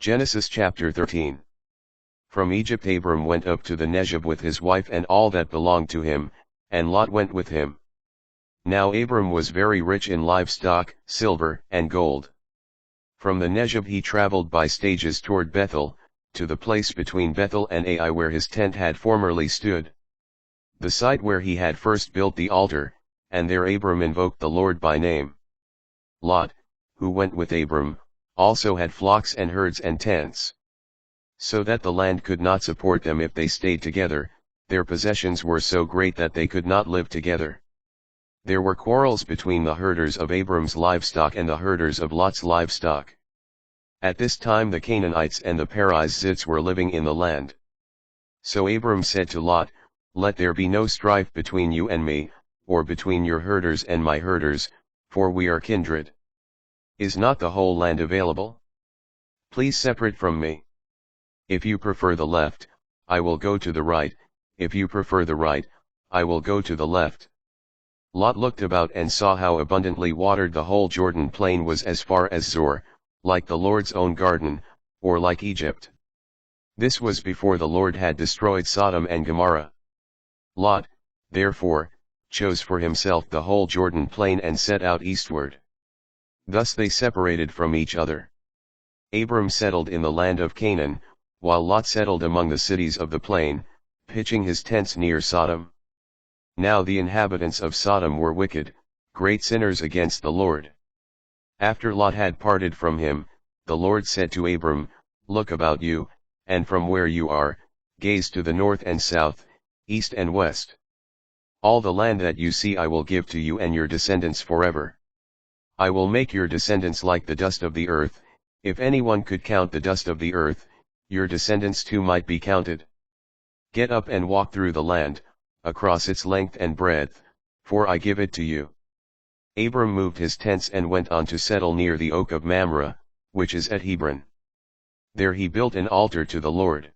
Genesis chapter 13. From Egypt Abram went up to the Negev with his wife and all that belonged to him, and Lot went with him. Now Abram was very rich in livestock, silver, and gold. From the Negev he traveled by stages toward Bethel, to the place between Bethel and Ai where his tent had formerly stood. The site where he had first built the altar, and there Abram invoked the Lord by name. Lot, who went with Abram, also had flocks and herds and tents. So that the land could not support them if they stayed together, their possessions were so great that they could not live together. There were quarrels between the herders of Abram's livestock and the herders of Lot's livestock. At this time the Canaanites and the Perizzites were living in the land. So Abram said to Lot, "Let there be no strife between you and me, or between your herders and my herders, for we are kindred. Is not the whole land available? Please separate from me. If you prefer the left, I will go to the right, if you prefer the right, I will go to the left." Lot looked about and saw how abundantly watered the whole Jordan plain was as far as Zoar, like the Lord's own garden, or like Egypt. This was before the Lord had destroyed Sodom and Gomorrah. Lot, therefore, chose for himself the whole Jordan plain and set out eastward. Thus they separated from each other. Abram settled in the land of Canaan, while Lot settled among the cities of the plain, pitching his tents near Sodom. Now the inhabitants of Sodom were wicked, great sinners against the Lord. After Lot had parted from him, the Lord said to Abram, "Look about you, and from where you are, gaze to the north and south, east and west. All the land that you see I will give to you and your descendants forever. I will make your descendants like the dust of the earth. If anyone could count the dust of the earth, your descendants too might be counted. Get up and walk through the land, across its length and breadth, for I give it to you." Abram moved his tents and went on to settle near the oak of Mamre, which is at Hebron. There he built an altar to the Lord.